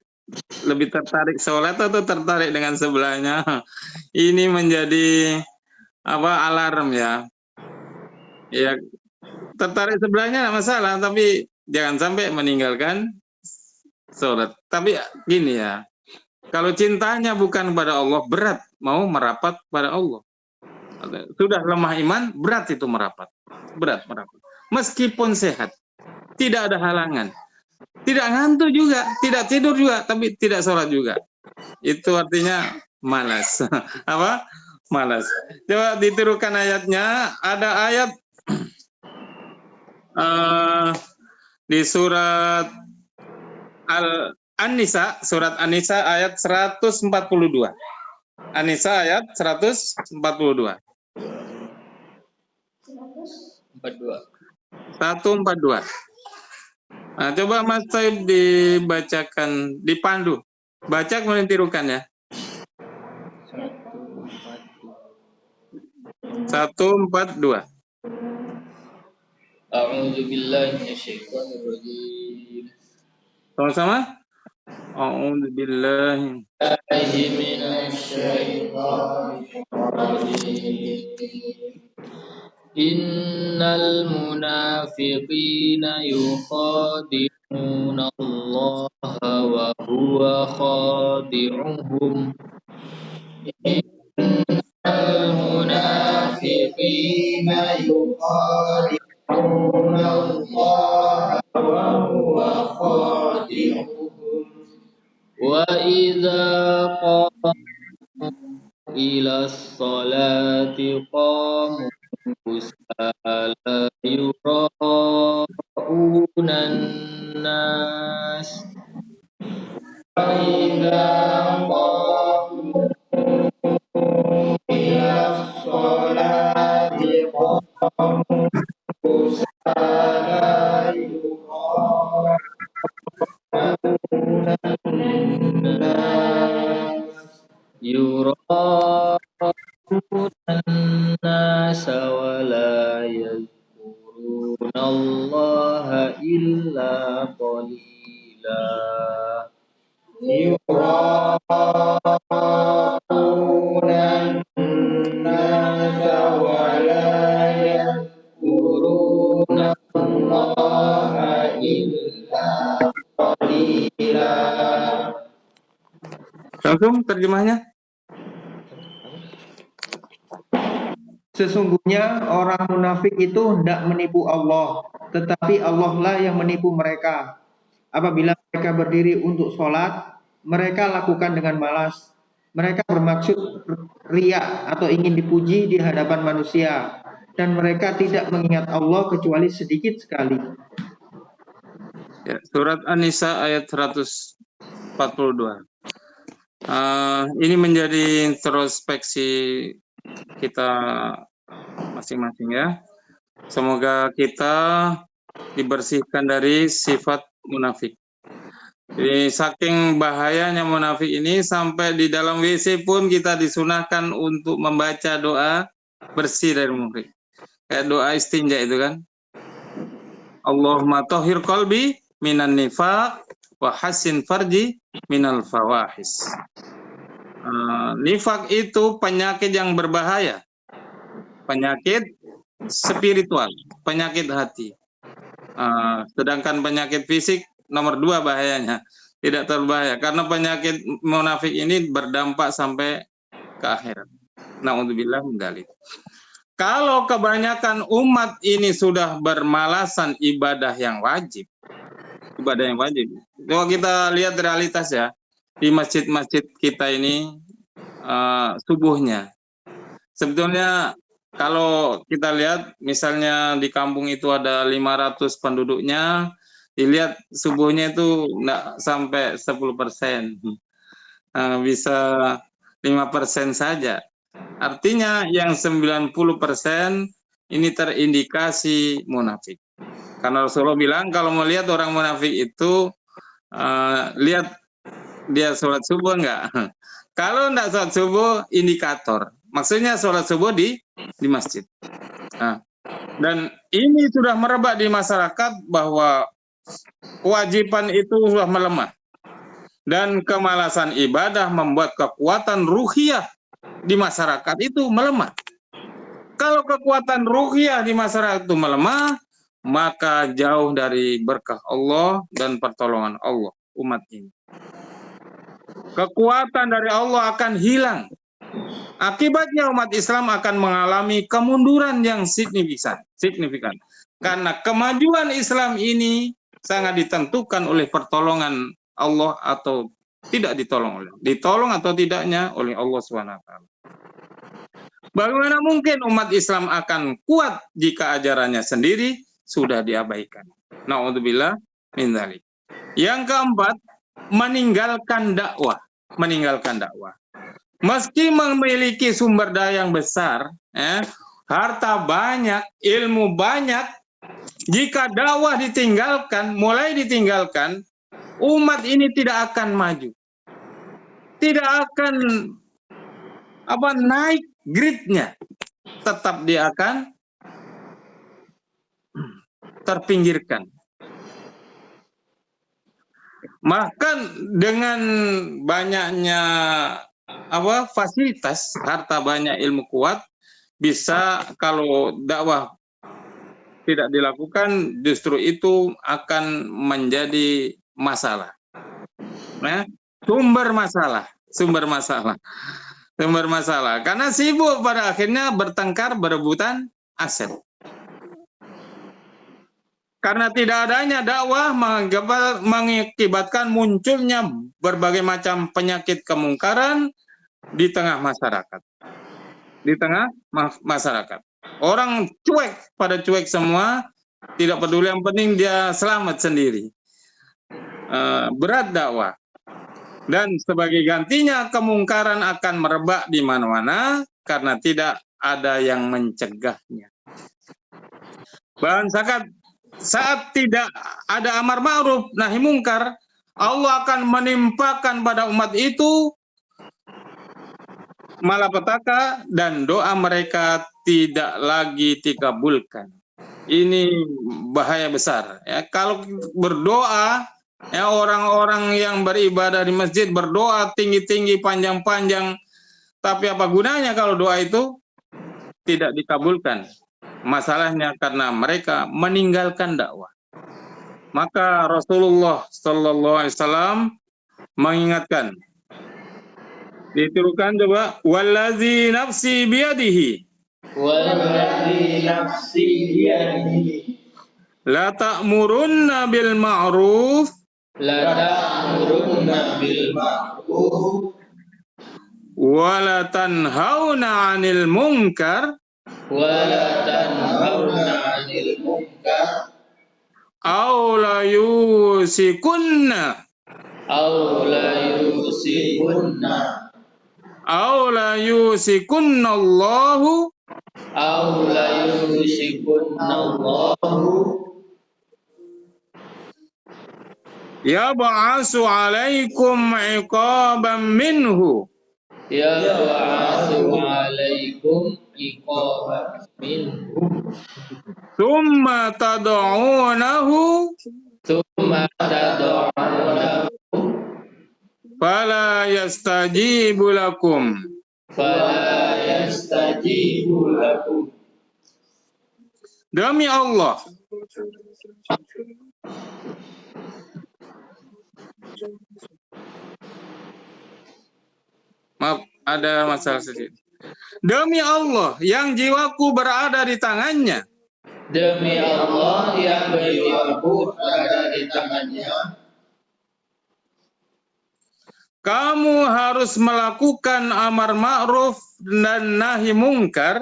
lebih tertarik sholat atau tertarik dengan sebelahnya, ini menjadi alarm ya. Ya, tertarik sebelahnya tidak masalah, tapi jangan sampai meninggalkan sholat. Tapi gini ya, kalau cintanya bukan pada Allah, berat mau merapat pada Allah. Sudah lemah iman, berat itu merapat. Berat merapat. Meskipun sehat, tidak ada halangan. Tidak ngantuk juga, tidak tidur juga, tapi tidak sholat juga. Itu artinya malas. Apa? Malas. Coba ditirukan ayatnya. Ada ayat di surat An-Nisa, surat An-Nisa ayat 142. An-Nisa ayat 142. 142. Nah, coba Mas Taib dibacakan, dipandu. Baca kemudian tirukan ya. 142. A'udzubillahi minasyaitonirrajim. Sama-sama. A'udzubillahi Innal munafiqina yukhadi'una Allah wa huwa khadi'uhum. Innal munafiqina yukhadi'una Allah wa huwa khadi'uhum. Wa idza qamu ila sholati qamu kusala yura'unan nas wa idza qamu ila sholati qamu kusala yura'unan nas nasa wa la yadhkuruna Allah illa qalila. Yura'unan nasa wa la yadhkuruna Allah illa qalila. Langsung terjemahnya. Sesungguhnya orang munafik itu hendak menipu Allah, tetapi Allah lah yang menipu mereka. Apabila mereka berdiri untuk sholat, mereka lakukan dengan malas. Mereka bermaksud riya atau ingin dipuji di hadapan manusia. dan mereka tidak mengingat Allah kecuali sedikit sekali. Ya, surat An-Nisa ayat 142. Ini menjadi introspeksi kita masing-masing ya. Semoga kita dibersihkan dari sifat munafik. Jadi saking bahayanya munafik ini sampai di dalam WC pun kita disunahkan untuk membaca doa bersih dari munafik. Kayak doa istinja itu kan. Allahumma tahhir qalbi minan nifaq wa hassin farji minal fawahis. Nifak itu penyakit yang berbahaya, penyakit spiritual, penyakit hati. Sedangkan penyakit fisik nomor 2 bahayanya, tidak terbahaya karena penyakit munafik ini berdampak sampai ke akhirat. Na'udzubillah min dzalik. Kalau kebanyakan umat ini sudah bermalasan ibadah yang wajib, Coba kita lihat realitas ya. Di masjid-masjid kita ini subuhnya. Sebetulnya kalau kita lihat misalnya di kampung itu ada 500 penduduknya, dilihat subuhnya itu enggak sampai 10%. Bisa 5% saja. Artinya yang 90% ini terindikasi munafik. Karena Rasulullah bilang kalau melihat orang munafik itu lihat dia sholat subuh enggak? Kalau enggak sholat subuh, indikator. Maksudnya sholat subuh di masjid. Dan ini sudah merebak di masyarakat bahwa kewajiban itu sudah melemah. Dan kemalasan ibadah membuat kekuatan ruhiyah di masyarakat itu melemah. Kalau kekuatan ruhiyah di masyarakat itu melemah, maka jauh dari berkah Allah dan pertolongan Allah umat ini. Kekuatan dari Allah akan hilang. Akibatnya umat Islam akan mengalami kemunduran yang signifikan. Karena kemajuan Islam ini sangat ditentukan oleh pertolongan Allah atau tidak ditolong atau tidaknya oleh Allah SWT. Bagaimana mungkin umat Islam akan kuat jika ajarannya sendiri sudah diabaikan? Na'udzubillah min dzalik. Yang keempat, meninggalkan dakwah. Meski memiliki sumber daya yang besar, harta banyak, ilmu banyak, jika dakwah mulai ditinggalkan, umat ini tidak akan maju. Tidak akan naik gridnya. Tetap dia akan terpinggirkan. Bahkan dengan banyaknya fasilitas, harta banyak, ilmu kuat, bisa kalau dakwah tidak dilakukan justru itu akan menjadi masalah. Sumber masalah. Karena sibuk pada akhirnya bertengkar, berebutan aset. Karena tidak adanya dakwah mengakibatkan munculnya berbagai macam penyakit kemungkaran di tengah masyarakat. Orang cuek semua, tidak peduli, yang penting dia selamat sendiri. Berat dakwah. Dan sebagai gantinya kemungkaran akan merebak di mana-mana karena tidak ada yang mencegahnya. Saat tidak ada amar ma'ruf nahi mungkar, Allah akan menimpakan pada umat itu malapetaka dan doa mereka tidak lagi dikabulkan. Ini bahaya besar. Kalau berdoa, orang-orang yang beribadah di masjid berdoa tinggi-tinggi, panjang-panjang, tapi apa gunanya kalau doa itu tidak dikabulkan? Masalahnya karena mereka meninggalkan dakwah. Maka Rasulullah SAW mengingatkan. Dituliskan coba, wallazi nafsi biyadihi. La ta'murunna bil ma'ruf. Wa la tanhauna 'anil munkar. munkar aw la yusikunna aw la yusikunna aw la yusikunna Allahu aw la yusikunna Allahu yab'asu 'alaikum 'iqaban minhu yab'atsu 'alaikum iqaban minhu thumma tad'unahu tsumma tad'unahu fala yastajibu lakum. fala yastajibu lakum. Demi Allah, maaf ada masalah sedikit. Demi Allah yang jiwaku berada di tangannya, Demi Allah yang jiwaku berada di tangannya, kamu harus melakukan amar ma'ruf dan nahi mungkar,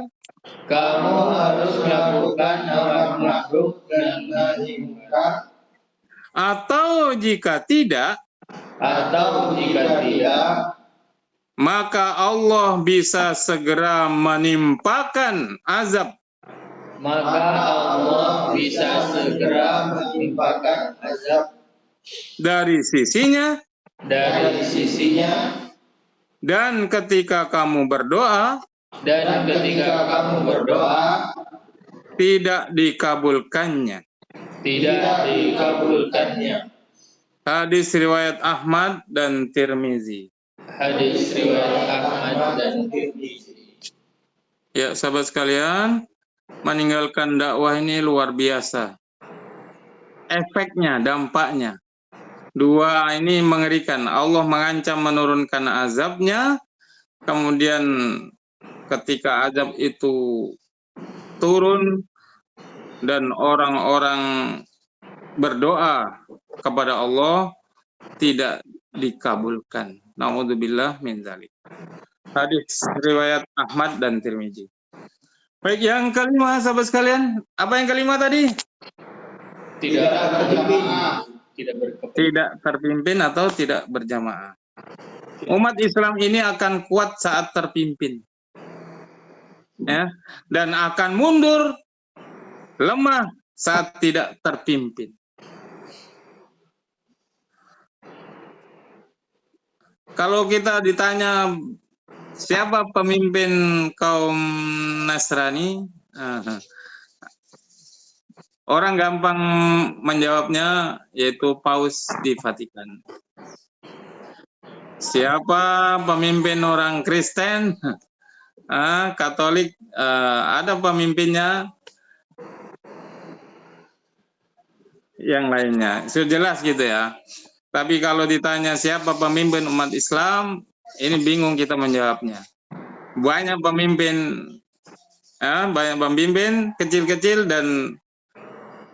kamu harus melakukan amar ma'ruf dan nahi munkar, atau jika tidak, atau jika tidak, maka Allah bisa segera menimpakan azab maka Allah bisa segera menimpakan azab dari sisinya, dari sisinya, dan ketika kamu berdoa dan ketika kamu berdoa tidak dikabulkannya. tidak dikabulkannya. Hadis riwayat Ahmad dan Tirmizi. Hadis riwayat Ahmad dan Tirmizi. Ya, sahabat sekalian, meninggalkan dakwah ini luar biasa. Efeknya, dampaknya. Dua ini mengerikan. Allah mengancam menurunkan azabnya. Kemudian ketika azab itu turun dan orang-orang berdoa kepada Allah tidak dikabulkan. Naudzubillah min dzalik. Hadis riwayat Ahmad dan Tirmizi. Baik, yang kelima sahabat sekalian, apa yang kelima tadi? Tidak terpimpin, tidak berkepentingan. Tidak terpimpin atau tidak berjamaah. Umat Islam ini akan kuat saat terpimpin, ya, dan akan mundur lemah saat tidak terpimpin. Kalau kita ditanya siapa pemimpin kaum Nasrani, orang gampang menjawabnya yaitu Paus di Vatikan. Siapa pemimpin orang Kristen, Katolik, ada pemimpinnya, yang lainnya. Sudah jelas gitu ya. Tapi kalau ditanya siapa pemimpin umat Islam, ini bingung kita menjawabnya. Banyak pemimpin kecil-kecil dan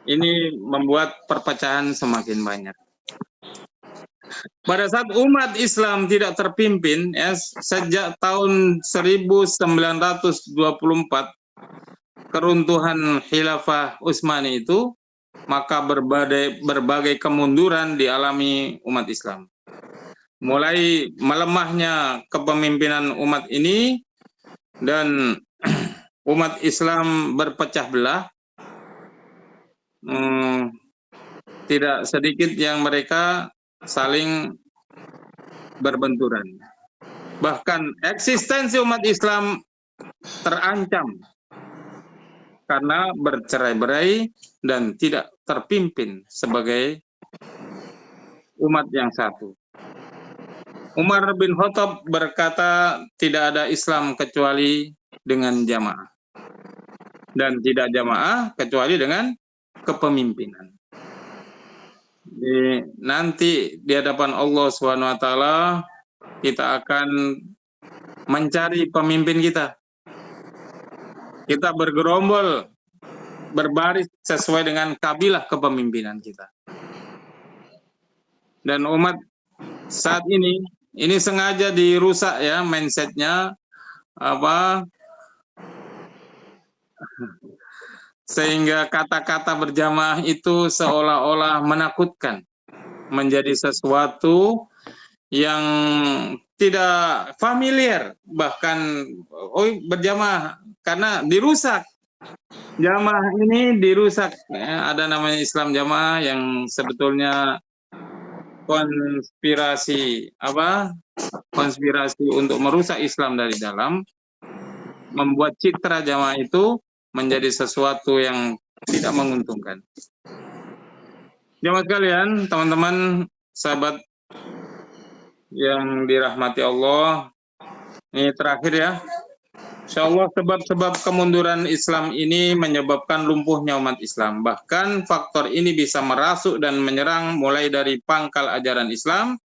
ini membuat perpecahan semakin banyak. Pada saat umat Islam tidak terpimpin, ya, sejak tahun 1924 keruntuhan Khilafah Utsmani itu, maka berbagai kemunduran dialami umat Islam. Mulai melemahnya kepemimpinan umat ini dan umat Islam berpecah belah. Tidak sedikit yang mereka saling berbenturan. Bahkan eksistensi umat Islam terancam karena bercerai-berai dan tidak terpimpin sebagai umat yang satu. Umar bin Khattab berkata, tidak ada Islam kecuali dengan jamaah, dan tidak jamaah kecuali dengan kepemimpinan. Nanti di hadapan Allah SWT kita akan mencari pemimpin kita. Kita bergerombol, berbaris sesuai dengan kabilah kepemimpinan kita. Dan umat saat ini sengaja dirusak ya mindsetnya, sehingga kata-kata berjamaah itu seolah-olah menakutkan, menjadi sesuatu yang tidak familiar, bahkan berjamaah karena dirusak. Jamaah ini dirusak, ya. Ada namanya Islam jamaah yang sebetulnya konspirasi untuk merusak Islam dari dalam, membuat citra jamaah itu menjadi sesuatu yang tidak menguntungkan. Jamaah sekalian, teman-teman, sahabat yang dirahmati Allah, ini terakhir ya. Insyaallah sebab-sebab kemunduran Islam ini menyebabkan lumpuhnya umat Islam. Bahkan faktor ini bisa merasuk dan menyerang mulai dari pangkal ajaran Islam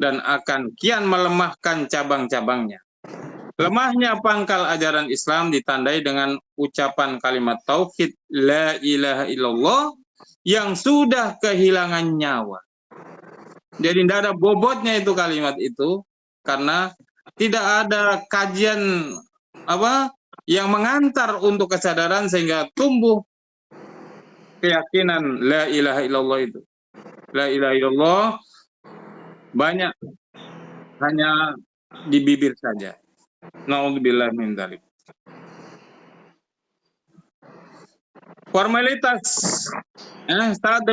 dan akan kian melemahkan cabang-cabangnya. Lemahnya pangkal ajaran Islam ditandai dengan ucapan kalimat tauhid la ilaha illallah yang sudah kehilangan nyawa. Jadi tidak ada bobotnya itu kalimat itu, karena tidak ada kajian yang mengantar untuk kesadaran sehingga tumbuh keyakinan la ilaha illallah itu. La ilaha illallah banyak hanya di bibir saja. Na'udzubillah min dzalik. Formalitas saat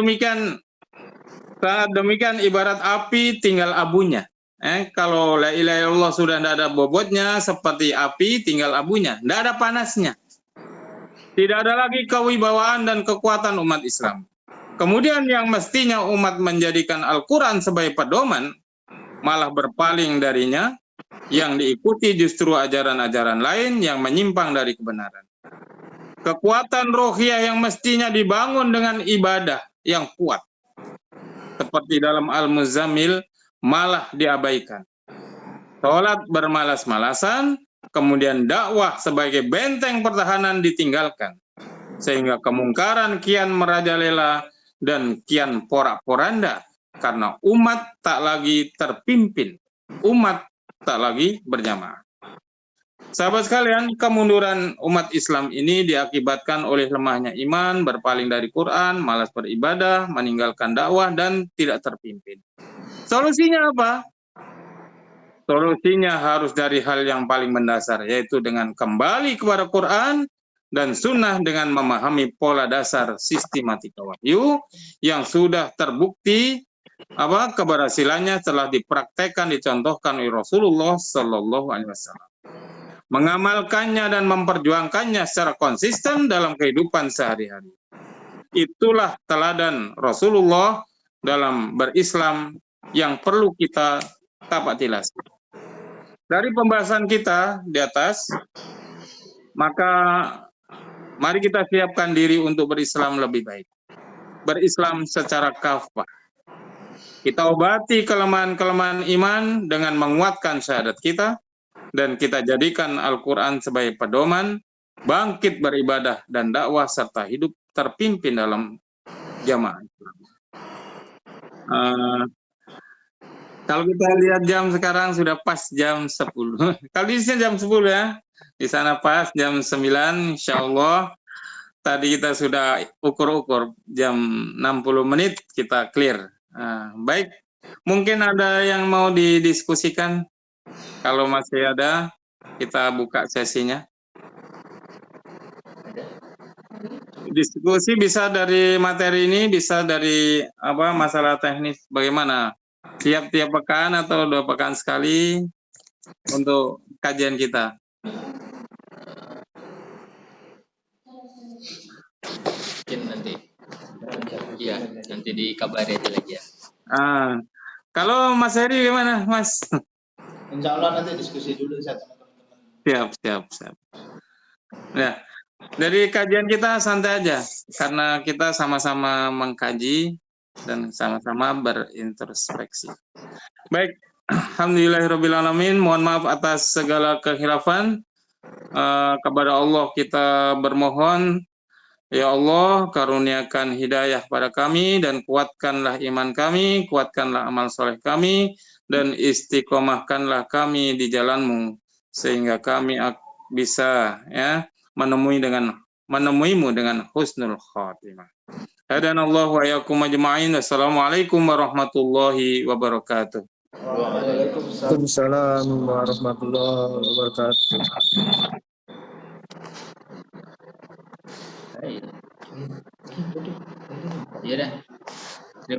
demikian ibarat api tinggal abunya. Kalau la ilaha illallah sudah tidak ada bobotnya, seperti api tinggal abunya, tidak ada panasnya. Tidak ada lagi kewibawaan dan kekuatan umat Islam. Kemudian yang mestinya umat menjadikan Al-Quran sebagai pedoman, malah berpaling darinya, yang diikuti justru ajaran-ajaran lain yang menyimpang dari kebenaran. Kekuatan rohiyah yang mestinya dibangun dengan ibadah yang kuat, seperti dalam Al-Muzammil, malah diabaikan. Sholat bermalas-malasan, kemudian dakwah sebagai benteng pertahanan ditinggalkan, sehingga kemungkaran kian merajalela dan kian porak-poranda, karena umat tak lagi terpimpin, umat tak lagi berjamaah. Sahabat sekalian, kemunduran umat Islam ini diakibatkan oleh lemahnya iman, berpaling dari Quran, malas beribadah, meninggalkan dakwah, dan tidak terpimpin. Solusinya apa? Solusinya harus dari hal yang paling mendasar, yaitu dengan kembali kepada Quran dan sunnah dengan memahami pola dasar sistematika wahyu yang sudah terbukti keberhasilannya telah dipraktekkan, dicontohkan oleh Rasulullah Sallallahu Alaihi Wasallam. Mengamalkannya dan memperjuangkannya secara konsisten dalam kehidupan sehari-hari. Itulah teladan Rasulullah dalam berislam yang perlu kita tapatilasi. Dari pembahasan kita di atas, maka mari kita siapkan diri untuk berislam lebih baik. Berislam secara kafah. Kita obati kelemahan-kelemahan iman dengan menguatkan syahadat kita, dan kita jadikan Al-Quran sebagai pedoman, bangkit beribadah dan dakwah, serta hidup terpimpin dalam jamaah Islam. Kalau kita lihat jam sekarang sudah pas jam 10. Kalau di sini jam 10 ya, di sana pas jam 9, insya Allah. Tadi kita sudah ukur-ukur jam 60 menit kita clear. Baik, mungkin ada yang mau didiskusikan. Kalau masih ada, kita buka sesinya. Diskusi bisa dari materi ini, bisa dari masalah teknis. Bagaimana? Tiap pekan atau 2 pekan sekali untuk kajian kita. Mungkin nanti. Iya, nanti dikabari aja lagi ya. Kalau Mas Heri gimana, Mas? Insya Allah nanti diskusi dulu sama teman-teman. Siap. Ya, dari kajian kita santai aja, karena kita sama-sama mengkaji dan sama-sama berintrospeksi. Baik, alhamdulillahirrabbilalamin. Mohon maaf atas segala kekhilafan. Kepada Allah kita bermohon, ya Allah, karuniakan hidayah pada kami dan kuatkanlah iman kami, kuatkanlah amal soleh kami, dan istiqomahkanlah kami di jalan-Mu, sehingga kami bisa menemui dengan menemuimu dengan husnul khatimah. Hadanallahu wa iyyakum ajma'in. Assalamualaikum warahmatullahi wabarakatuh. Waalaikumsalam warahmatullahi wabarakatuh. Iya dah.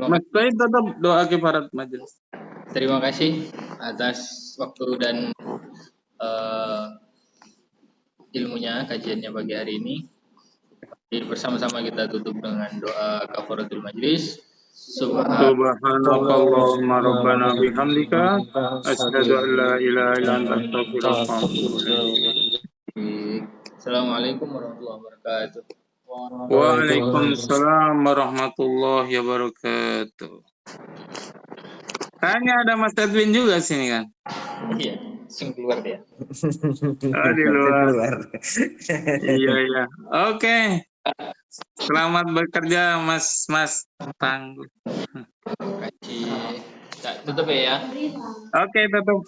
Mas Said tetap doa kifarat majelis. Terima kasih atas waktu dan ilmunya, kajiannya pagi hari ini. Jadi bersama-sama kita tutup dengan doa kafaratul majlis. Subhanakallahumma rabbana bihamdika asyhadu an la ilaha illa anta astaghfiruka wa atubu ilaik. Assalamualaikum warahmatullahi wabarakatuh. Waalaikumsalam warahmatullahi wabarakatuh. Kayaknya ada Mas Edwin juga sini kan? Iya, langsung keluar dia. Oh, di luar. Iya. Oke. Selamat bekerja Mas Tangguh. Terima kasih. Tutup ya. Oke, tutup.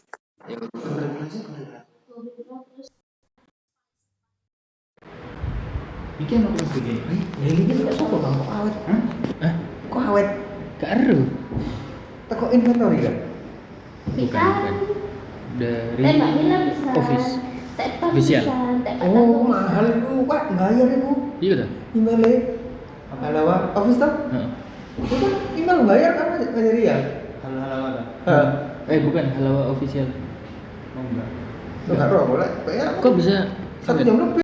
Bikin apa begini? Ini tidak sopo bang, kok awet? Hah? Kok awet? Gak eru. Teko inventory kan? Bukan. Dari office. Official. Oh mahal itu, Pak, bayar itu. Iya dah. Emailnya halawa office tuh? Heeh. Itu kan email bayar kan bayar ya? Halawa. Bukan Halawa official. Oh enggak. Tuh enggak boleh. Bayar. Kok bisa 1 jam lebih.